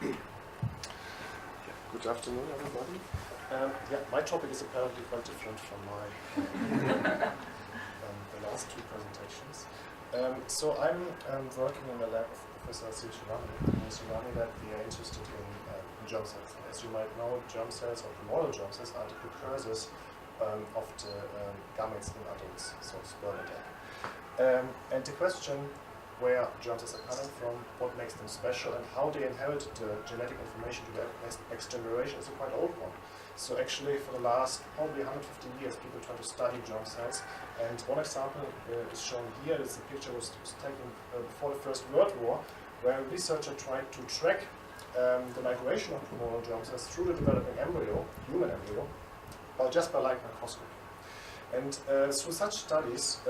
Good afternoon, everybody. My topic is apparently quite different from my the last two presentations. So I'm working in the lab of Professor Silshirani. That we are interested in germ cells. As you might know, germ cells or primordial germ cells are the precursors of the gametes in adults, so sperm and egg. And the question where germ cells are coming from, what makes them special, and how they inherit the genetic information to the next generation is a quite old one. So actually, for the last probably 150 years, people try to study germ cells. And one example is shown here. This picture was taken before the First World War, where a researcher tried to track the migration of primordial germ cells through the developing embryo, human embryo, just by light microscopy. And through such studies,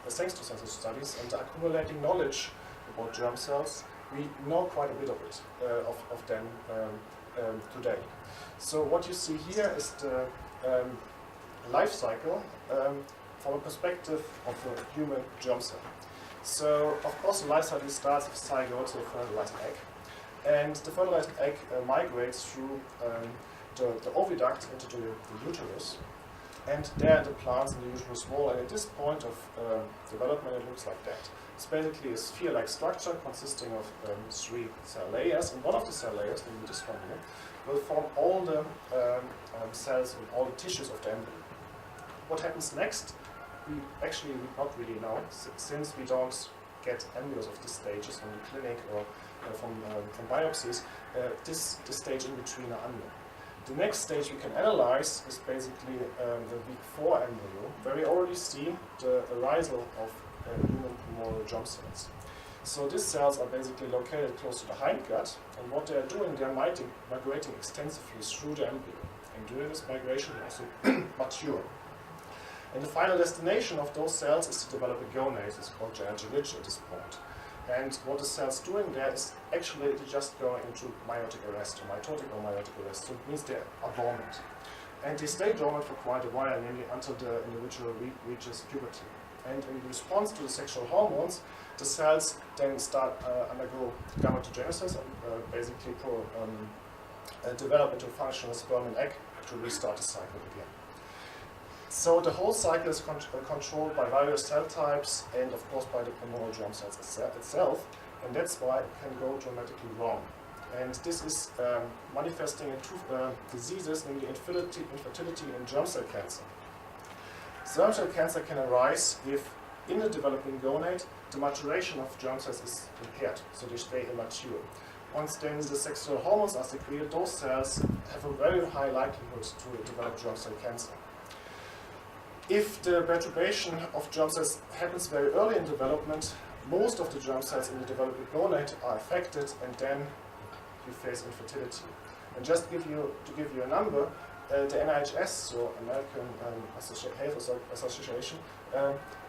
thanks to such studies and accumulating knowledge about germ cells, we know quite a bit of it, of them today. So what you see here is the life cycle from a perspective of a human germ cell. So of course the life cycle starts with zygote, so fertilized egg. And the fertilized egg migrates through the oviduct into the uterus. And there the plants in the uterus wall, and at this point of development it looks like that. It's basically a sphere-like structure consisting of 3 cell layers, and one of the cell layers, namely this one here, will form all the cells and all the tissues of the embryo. What happens next? We not really know, since we don't get embryos of these stages from the clinic or from biopsies. This stage in between are unknown. The next stage we can analyze is basically the week 4 embryo, where we already see the arisal of human primordial germ cells. So these cells are basically located close to the hindgut, and what they are doing, they are migrating extensively through the embryo. And during this migration, they also mature. And the final destination of those cells is to develop a gonad. It's called gynogen at this point. And what the cell's doing there is actually just going into meiotic arrest, or mitotic or meiotic arrest. So it means they are dormant. And they stay dormant for quite a while, namely until the individual reaches puberty. And in response to the sexual hormones, the cells then start undergo gametogenesis and basically develop into a functional sperm and egg to restart the cycle again. So the whole cycle is controlled by various cell types and of course by the primordial germ cells itself, and that's why it can go dramatically wrong. And this is manifesting in 2 diseases, namely infertility and germ cell cancer. Germ cell cancer can arise if in the developing gonad the maturation of germ cells is impaired, so they stay immature. Once then the sexual hormones are secreted, those cells have a very high likelihood to develop germ cell cancer. If the perturbation of germ cells happens very early in development, most of the germ cells in the developing gonad are affected, and then you face infertility. And just to give you a number, the NIHS, so American Health Association,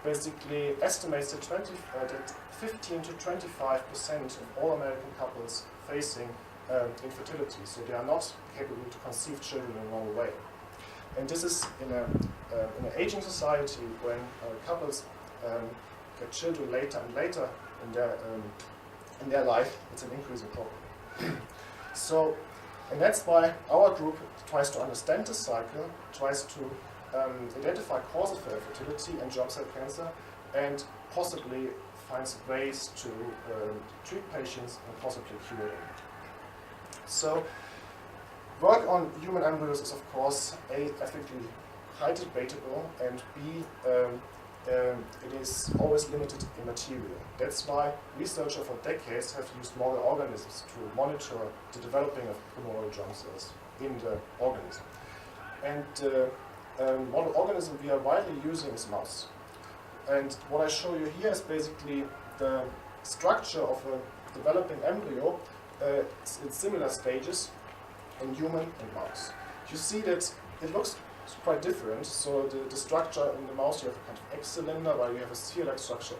basically estimates that 15 to 25% of all American couples facing infertility, so they are not capable to conceive children in a normal way. And this is in an aging society when couples get children later and later in their life. It's an increasing problem. And that's why our group tries to understand the cycle, tries to identify causes for infertility and germ cell cancer, and possibly finds ways to treat patients and possibly cure them. So work on human embryos is, of course, A, ethically highly debatable, and B, it is always limited in material. That's why researchers for decades have used model organisms to monitor the developing of primordial germ cells in the organism. And the model organism we are widely using is mouse. And what I show you here is basically the structure of a developing embryo in similar stages in human and mouse. You see that it looks quite different. So the structure in the mouse, you have a kind of X-cylinder, while you have a sphere-like structure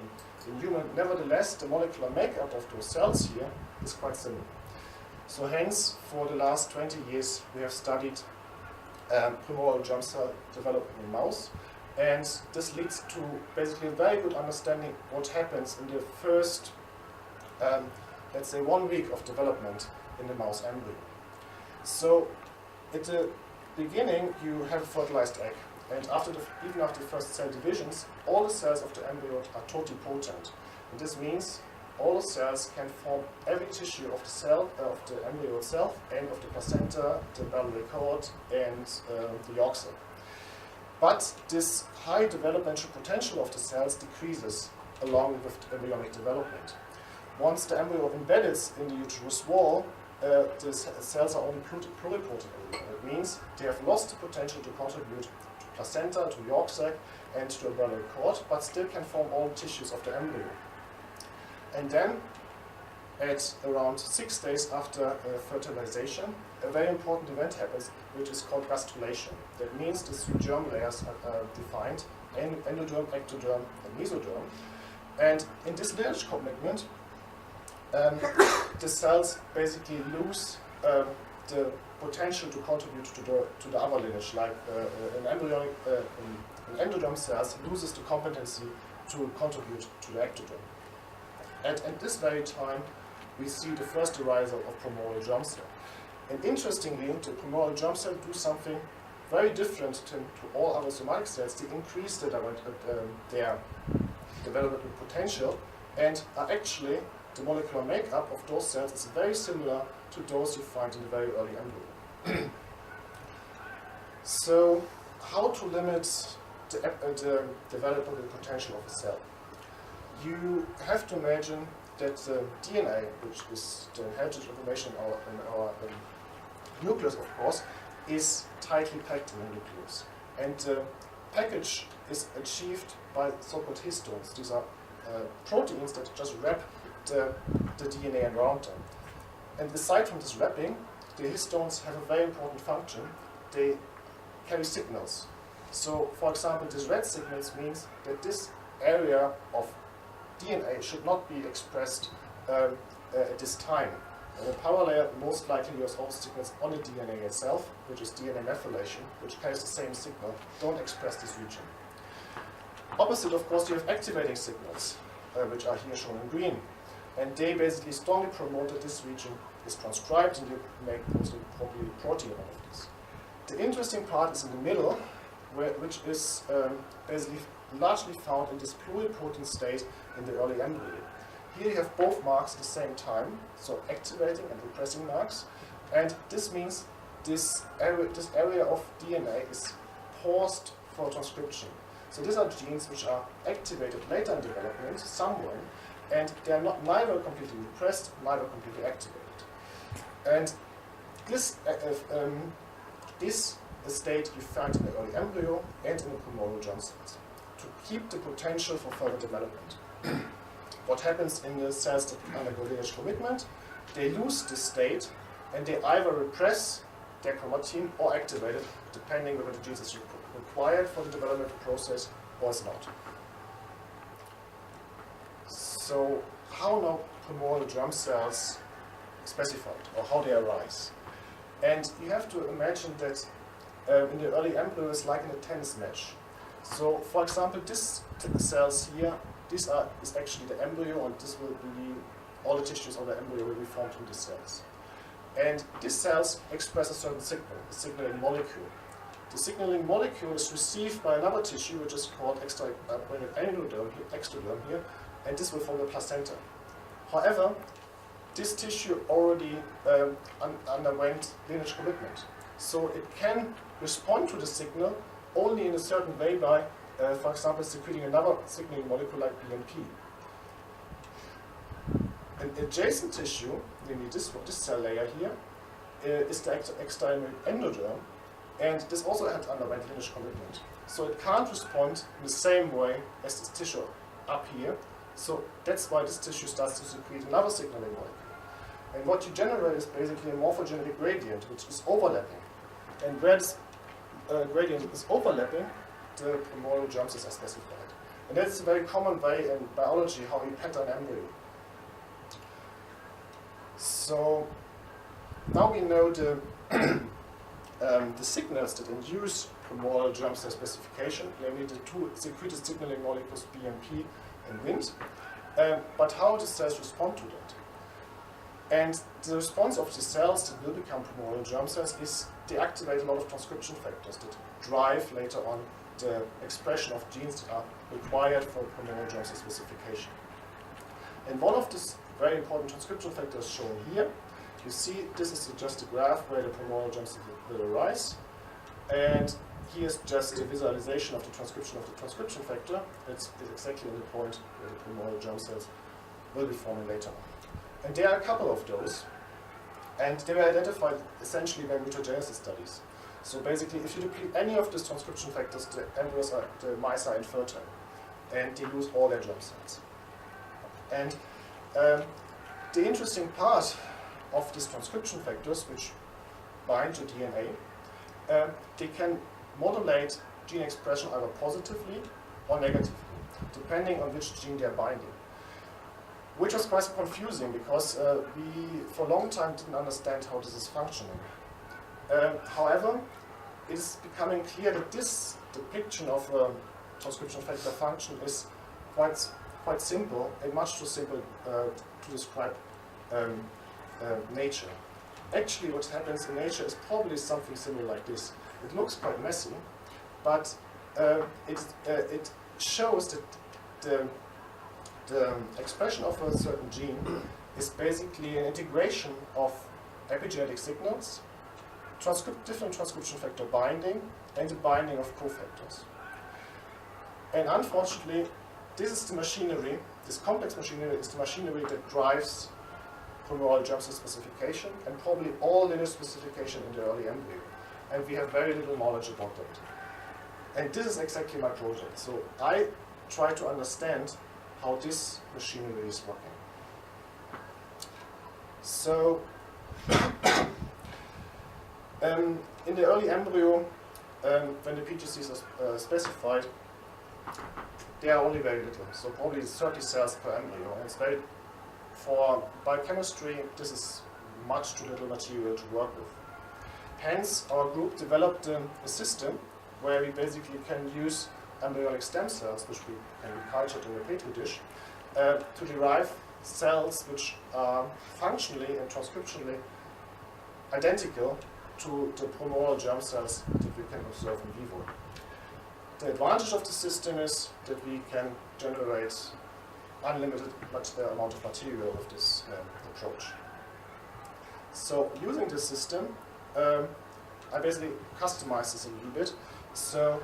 in human. Nevertheless, the molecular makeup of those cells here is quite similar. So hence, for the last 20 years, we have studied primordial germ cell development in mouse. And this leads to basically a very good understanding what happens in the first, let's say, 1 week of development in the mouse embryo. So at the beginning you have a fertilized egg, and even after the first cell divisions, all the cells of the embryo are totipotent. And this means all the cells can form every tissue of the cell, of the embryo itself, and of the placenta, the biliary cord, and the yolk cell. But this high developmental potential of the cells decreases along with embryonic development. Once the embryo embeds in the uterus wall, the cells are only pluripotent. It means they have lost the potential to contribute to placenta, to yolk sac, and to a biliary cord, but still can form all tissues of the embryo. And then, at around 6 days after fertilization, a very important event happens, which is called gastrulation. That means the 3 germ layers are defined: endoderm, ectoderm, and mesoderm. And in this lineage commitment, the cells basically lose the potential to contribute to the other lineage, like an endoderm cells loses the competency to contribute to the ectoderm. And at this very time, we see the first arisal of primordial germ cell. And interestingly, the primordial germ cell do something very different to all other somatic cells. They increase their development potential, and are actually, the molecular makeup of those cells is very similar to those you find in the very early embryo. So, how to limit the development potential of a cell? You have to imagine that the DNA, which is the inherited information in our nucleus, of course, is tightly packed in the nucleus. And the package is achieved by so-called histones. These are proteins that just wrap the DNA around them. And aside from this wrapping, the histones have a very important function. They carry signals. So, for example, this red signals means that this area of DNA should not be expressed at this time. And the power layer most likely has all signals on the DNA itself, which is DNA methylation, which carries the same signal. Don't express this region. Opposite, of course, you have activating signals, which are here shown in green. And they basically strongly promote that this region is transcribed, and you make probably protein out of this. The interesting part is in the middle, which is basically largely found in this pluripotent state in the early embryo. Here you have both marks at the same time, so activating and repressing marks, and this means this area of DNA is paused for transcription. So these are genes which are activated later in development, somewhere, and they are neither completely repressed, neither completely activated. And this is a state you find in the early embryo and in the primordial germ cells, to keep the potential for further development. What happens in the cells that undergo lineage commitment? They lose this state, and they either repress their chromatin or activate it, depending whether the gene is required for the developmental process or is not. So, how now primordial germ cells specified, or how they arise? And you have to imagine that in the early embryo is like in a tennis match. So, for example, these cells here, is actually the embryo, and this will be all the tissues of the embryo will be formed from these cells. And these cells express a certain signal, a signaling molecule. The signaling molecule is received by another tissue, which is called ectoderm here, and this will form the placenta. However, this tissue already underwent lineage commitment, so it can respond to the signal only in a certain way by, for example, secreting another signaling molecule like BMP. An adjacent tissue, namely this cell layer here, is the external endoderm, and this also had underwent lineage commitment. So it can't respond in the same way as this tissue up here, so that's why this tissue starts to secrete another signaling molecule. And what you generate is basically a morphogenetic gradient, which is overlapping. And where this gradient is overlapping, the primordial germ cells are specified. And that's a very common way in biology how you pattern embryo. So now we know the signals that induce primordial germ cell specification, namely the two secreted signaling molecules BMP and Wind. But how do cells respond to that? And the response of the cells that will become primordial germ cells is they activate a lot of transcription factors that drive later on the expression of genes that are required for primordial germ cell specification. And one of these very important transcription factors shown here, you see this is just a graph where the primordial germ cell will arise. And here's just a visualization of the transcription factor. It's exactly on the point where the primordial germ cells will be forming later on. And there are a couple of those, and they were identified essentially by mutagenesis studies. So basically, if you deplete any of these transcription factors, the mice are infertile, and they lose all their germ cells. And the interesting part of these transcription factors, which bind to DNA, they can modulate gene expression either positively or negatively, depending on which gene they're binding. Which was quite confusing because we, for a long time, didn't understand how this is functioning. However, it is becoming clear that this depiction of transcription factor function is quite simple, and much too simple to describe nature. Actually, what happens in nature is probably something similar like this. It looks quite messy, but it shows that the expression of a certain gene is basically an integration of epigenetic signals, different transcription factor binding, and the binding of cofactors. And unfortunately, this is the machinery, this complex machinery is the machinery that drives primordial germ cell specification and probably all lineage specification in the early embryo. And we have very little knowledge about that. And this is exactly my project. So I try to understand how this machinery is working. So, in the early embryo, when the PGCs are specified, they are only very little, so probably 30 cells per embryo. And it's very, for biochemistry, this is much too little material to work with. Hence, our group developed a system where we basically can use embryonic stem cells, which can be cultured in a petri dish, to derive cells which are functionally and transcriptionally identical to the primordial germ cells that we can observe in vivo. The advantage of the system is that we can generate unlimited amount of material with this approach. So using this system, I basically customized this a little bit. So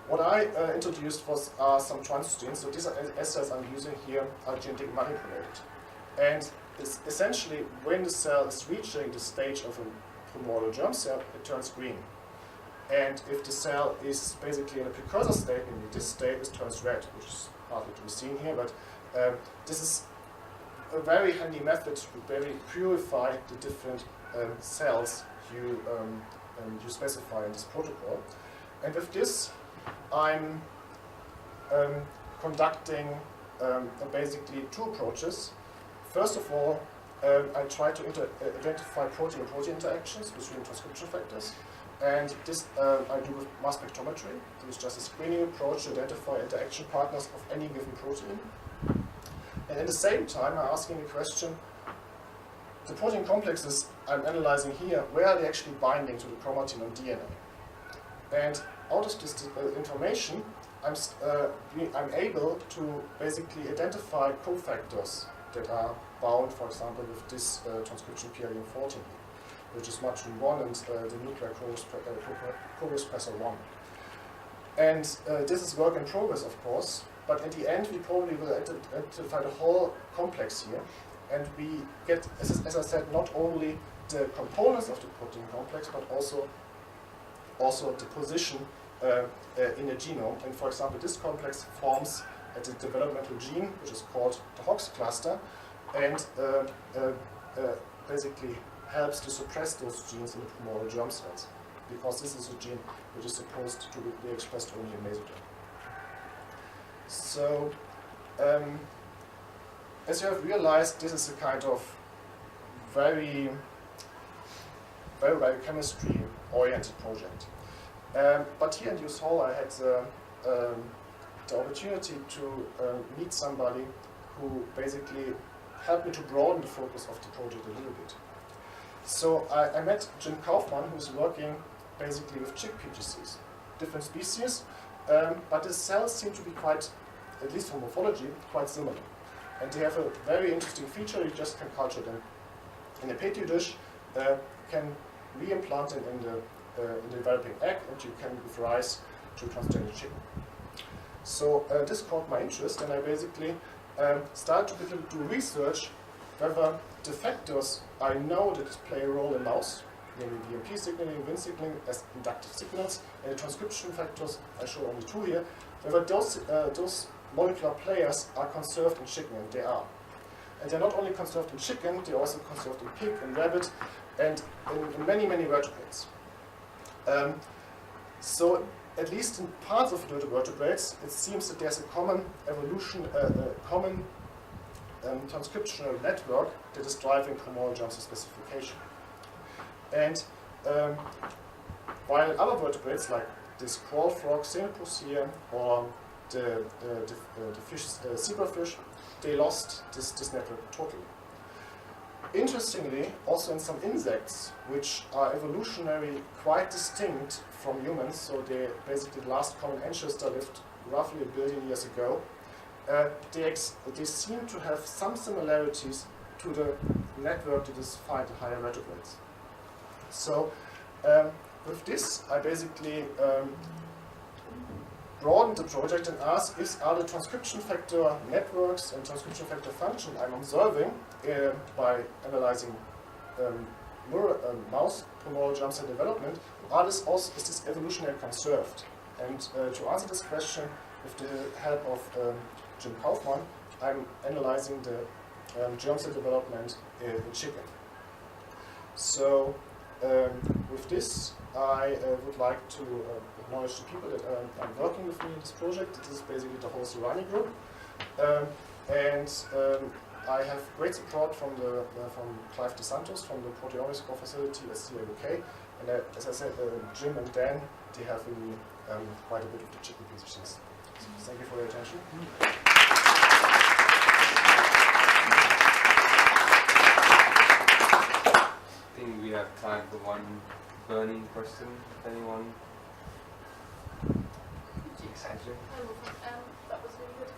what I introduced are some transgenes. So these cells I'm using here are genetically manipulated. And it's essentially when the cell is reaching the stage of a primordial germ cell, it turns green. And if the cell is basically in a precursor state, in this state, it turns red, which is hardly to be seen here. But this is a very handy method to very purify the different cells you specify in this protocol. And with this, I'm conducting basically two approaches. First of all, I try to identify protein-protein interactions between transcription factors. And this I do with mass spectrometry. This is just a screening approach to identify interaction partners of any given protein. And at the same time, I'm asking the question, the protein complexes I'm analyzing here, where are they actually binding to the chromatin on DNA? And out of this information, I'm able to basically identify cofactors that are bound, for example, with this transcription PRN14, which is matching 1 and the nuclear co-expressor 1. And this is work in progress, of course, but in the end, we probably will identify the whole complex here, and we get, as I said, not only the components of the protein complex, but also the position in the genome. And for example, this complex forms at the developmental gene, which is called the Hughes cluster, and basically helps to suppress those genes in the primordial germ cells, because this is a gene which is supposed to be expressed only in mesoderm. So, as you have realized, this is a kind of very biochemistry-oriented project. But here in Hughes Hall, I had the opportunity to meet somebody who basically helped me to broaden the focus of the project a little bit. So I met Jim Kaufman, who's working basically with chick PGCs, different species, but the cells seem to be quite, at least for morphology, quite similar. And they have a very interesting feature. You just can culture them in a petri dish, can reimplant them in the developing egg, and you can give rise to transgenic chicken. So this caught my interest, and I basically started to do research whether the factors I know that play a role in mouse, namely VMP signaling, Wnt signaling as inductive signals, and the transcription factors, I show only two here, whether those molecular players are conserved in chicken, and they are. And they're not only conserved in chicken, they're also conserved in pig and rabbit, and in many, many vertebrates. So at least in parts of the vertebrates, it seems that there's a common evolution, common transcriptional network that is driving chromosomal jumps of specification. And while other vertebrates, like this crawl frog, Semipocea, or the fish, zebrafish, they lost this network totally. Interestingly, also in some insects, which are evolutionarily quite distinct from humans, so they basically the last common ancestor lived roughly 1 billion years ago, they seem to have some similarities to the network that is found in higher vertebrates. So with this, I basically broadened the project and asked, are the transcription factor networks and transcription factor function I'm observing by analyzing mouse chromosomal jumps and development, is this evolutionary conserved? And to answer this question, with the help of Jim Kaufman, I'm analyzing the germ cell development in chicken. So with this, I would like to acknowledge the people that are working with me in this project. This is basically the whole Serrani group. I have great support from Clive DeSantos from the proteomics core facility at CAUK. And as I said, Jim and Dan, they have really quite a bit of the chicken positions. So thank you for your attention. I think we have time for one burning question. Anyone? Exactly. Hi, Wolfram. That was really good.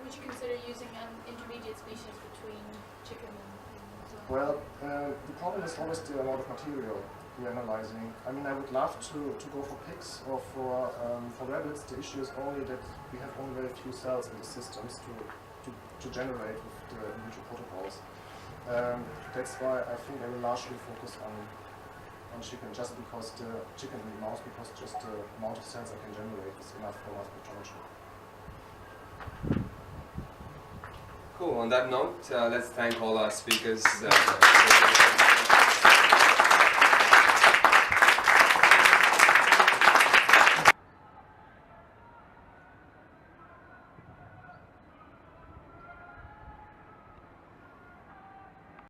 Would you consider using an intermediate species between chicken and Well, the problem is always the amount of material we're analyzing. I mean, I would love to go for pigs or for rabbits. The issue is only that we have only very few cells in the systems to generate with the individual protocols. That's why I think I will largely focus on chicken, just because the chicken and the mouse, because just the amount of cells I can generate is enough for mass spectrometry. Cool. On that note, let's thank all our speakers.